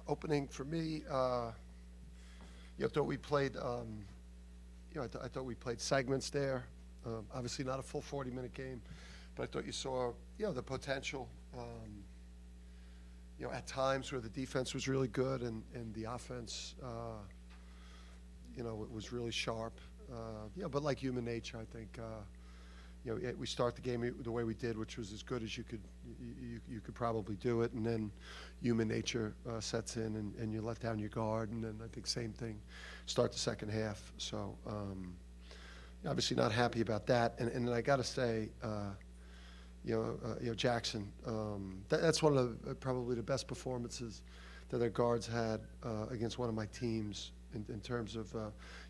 Opening for me, I thought we played, I thought we played segments there. Obviously not a full 40-minute game, but I thought you saw, the potential, at times where the defense was really good and the offense, it was really sharp. But like human nature, I think, we start the game the way we did, which was as good as you could probably do it, and then human nature sets in, and you let down your guard, and then I think same thing, start the second half. So obviously not happy about that, and I got to say, Jackson, that's one of probably the best performances that our guards had against one of my teams in terms of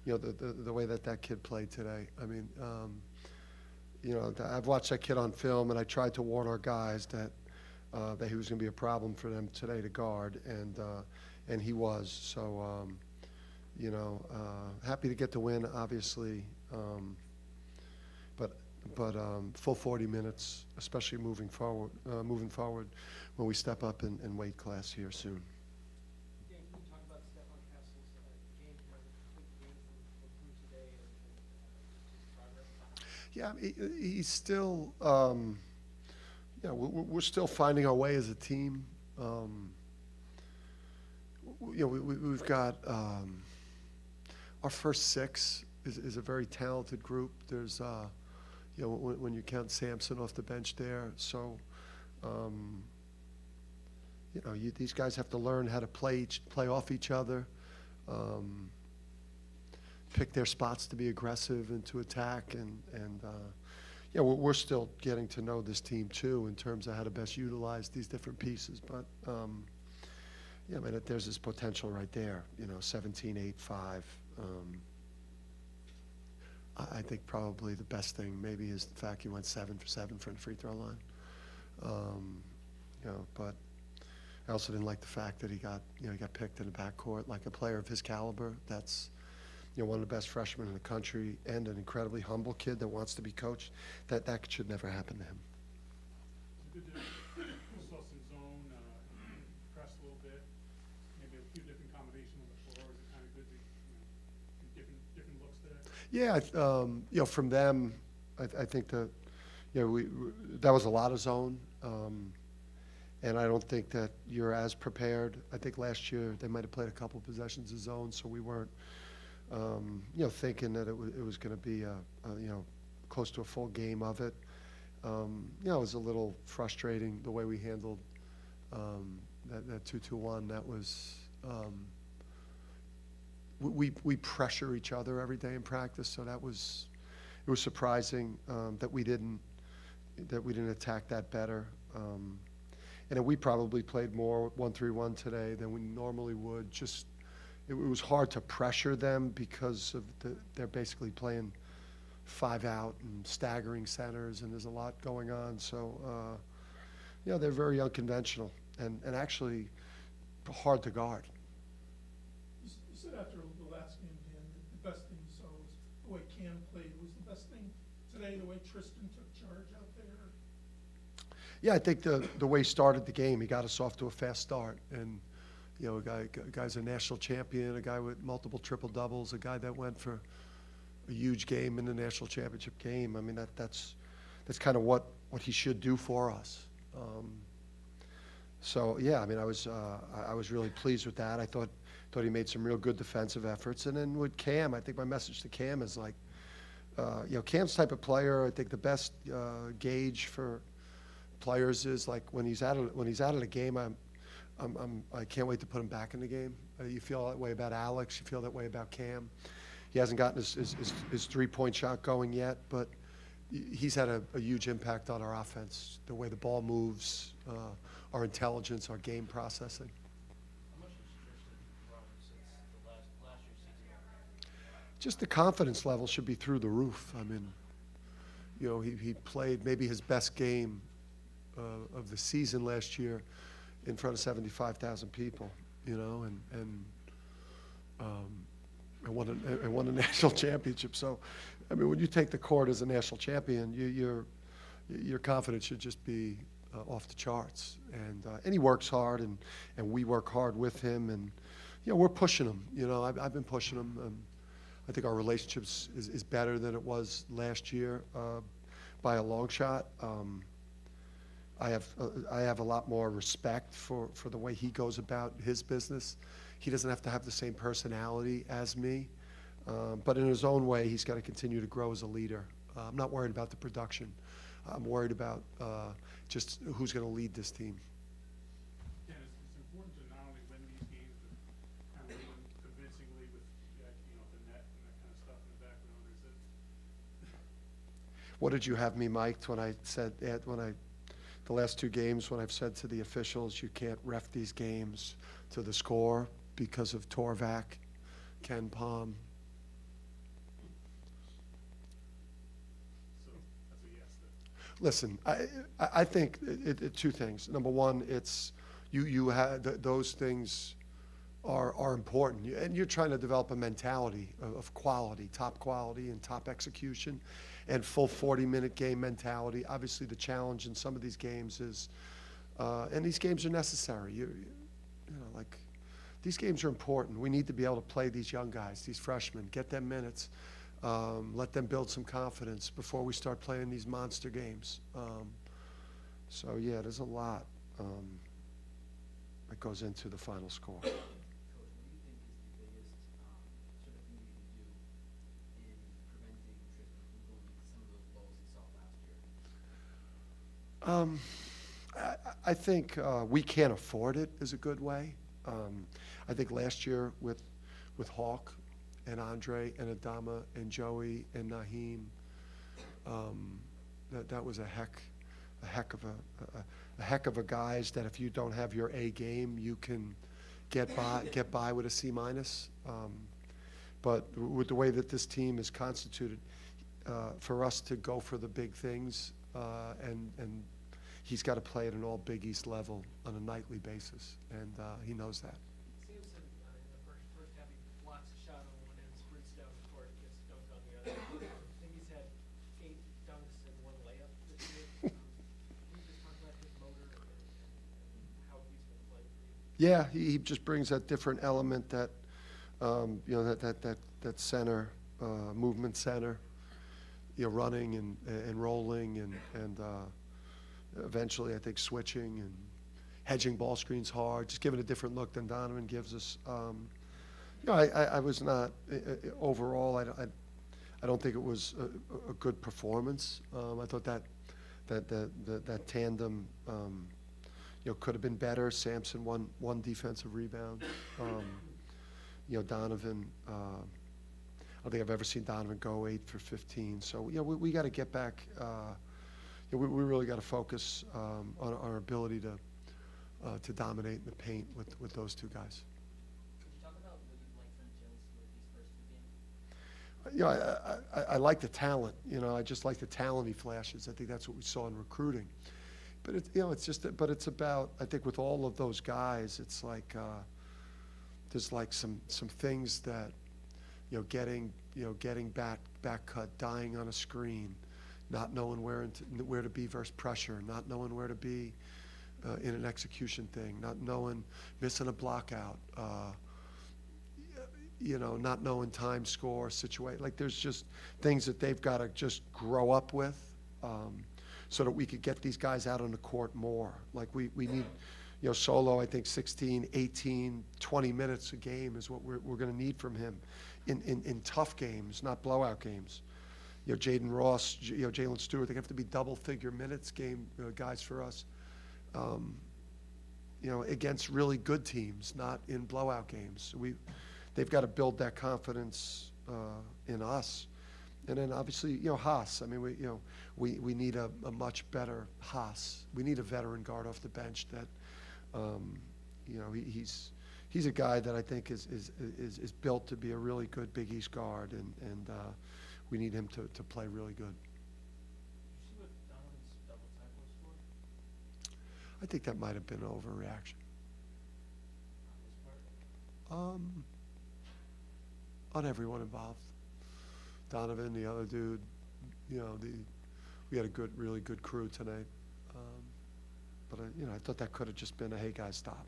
the way that kid played today. I mean. I've watched that kid on film, and I tried to warn our guys that he was going to be a problem for them today to guard, and he was. So, happy to get the win, obviously, but full 40 minutes, especially moving forward when we step up in weight class here soon. Dan, can you talk about Stephon Castle's game? He has a complete game from today and his progress? Yeah, he's still, we're still finding our way as a team. We've got our first six is a very talented group. There's, when you count Sampson off the bench there, so, these guys have to learn how to play off each other. Pick their spots to be aggressive and to attack, and we're still getting to know this team too in terms of how to best utilize these different pieces. But there's this potential right there. 17-8-5. I think probably the best thing maybe is the fact he went 7 for 7 from the free throw line. But I also didn't like the fact that he got picked in the backcourt like a player of his caliber. That's one of the best freshmen in the country, and an incredibly humble kid that wants to be coached. That should never happen to him. Good to saw some zone, press a little bit, maybe a few different combinations on the floor. Is it kind of good to different looks there? Yeah, from them, I think that that was a lot of zone, and I don't think that you're as prepared. I think last year they might have played a couple possessions of zone, so we weren't. Thinking that it was going to be close to a full game of it. It was a little frustrating the way we handled that 2-2-1. That was we pressure each other every day in practice, so it was surprising that we didn't attack that better. And we probably played more 1-3-1 today than we normally would. It was hard to pressure them because of they're basically playing 5 out and staggering centers, and there's a lot going on. So, they're very unconventional and actually hard to guard. You said after the last game, Dan, that the best thing you saw was the way Cam played. Was the best thing today the way Tristan took charge out there? Yeah, I think the way he started the game, he got us off to a fast start. And a guy's a national champion, a guy with multiple triple doubles, a guy that went for a huge game in the national championship game. I mean, that's kind of what he should do for us. So yeah, I mean, I was really pleased with that. I thought he made some real good defensive efforts. And then with Cam, I think my message to Cam is like, Cam's type of player. I think the best gauge for players is like when he's out of the game. I can't wait to put him back in the game. You feel that way about Alex. You feel that way about Cam. He hasn't gotten his three-point shot going yet, but he's had a huge impact on our offense. The way the ball moves, our intelligence, our game processing. How much has Tristan grown since the last year's season? Just the confidence level should be through the roof. I mean, he played maybe his best game of the season last year in front of 75,000 people, and won a national championship. So, I mean, when you take the court as a national champion, your confidence should just be off the charts. And he works hard, and we work hard with him, and we're pushing him. I've been pushing him. I think our relationship is better than it was last year by a long shot. I have a lot more respect for the way he goes about his business. He doesn't have to have the same personality as me, but in his own way, he's got to continue to grow as a leader. I'm not worried about the production. I'm worried about just who's going to lead this team. Dan, it's important to not only win these games, but kind of win convincingly with the net and that kind of stuff in the background. What did you have me mic'd when I said the last 2 games when I've said to the officials, you can't ref these games to the score because of Torvak, Ken Palm? So that's a yes then. Listen, I think 2 things. Number one, it's you had those things are important, and you're trying to develop a mentality of quality, top quality and top execution, and full 40-minute game mentality. Obviously, the challenge in some of these games is, and these games are necessary. These games are important. We need to be able to play these young guys, these freshmen, get them minutes, let them build some confidence before we start playing these monster games. So yeah, there's a lot that goes into the final score. Coach, what do you think is the biggest sort of thing you can do in preventing Tristan from going into some of those lows he saw last year? I think we can't afford it is a good way. I think last year with Hawk and Andre and Adama and Joey and Naheem, that was a heck of a guys that if you don't have your A game, you can get by with a C minus. But with the way that this team is constituted, for us to go for the big things, and he's got to play at an all Big East level on a nightly basis, and he knows that. Samson, in the first half, he blocks a shot on one end, sprints down the court, gets dunked on the other. I think he's had 8 dunks and 1 layup this year. Can you just talk about his motor and how he's been playing for you? Yeah, he just brings that different element that, that center, movement center, running and rolling and eventually I think switching and hedging ball screens hard, just giving a different look than Donovan gives us. I was not, overall, I don't think it was a good performance. I thought that tandem, could have been better. Samson one defensive rebound. Donovan, I don't think I've ever seen Donovan go 8 for 15. So we got to get back. We really got to focus on our ability to dominate in the paint with those 2 guys. Could you talk about what you've liked from Jones for these first 2 games? I like the talent. I just like the talent he flashes. I think that's what we saw in recruiting. But it's about, I think with all of those guys, it's like there's like some things that getting back cut, dying on a screen, not knowing where to be versus pressure, not knowing where to be in an execution thing, not knowing, missing a block out, not knowing time, score, situation. Like there's just things that they've got to just grow up with so that we could get these guys out on the court more. Like we need, Solo, I think 16, 18, 20 minutes a game is what we're going to need from him in tough games, not blowout games. Jaden Ross, Jalen Stewart, they have to be double-figure minutes game guys for us. Against really good teams, not in blowout games. They've got to build that confidence in us, and then obviously, Haas. I mean, we need a much better Haas. We need a veteran guard off the bench that, he's a guy that I think is built to be a really good Big East guard, and we need him to play really good. Did you see what Donovan's double tackle scored? I think that might have been an overreaction. On his part? On everyone involved. Donovan, the other dude, we had a really good crew tonight. you know, I thought that could have just been a, hey, guys, stop.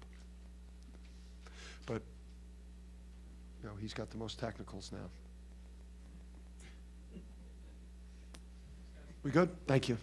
But, you know, he's got the most technicals now. We good? Thank you.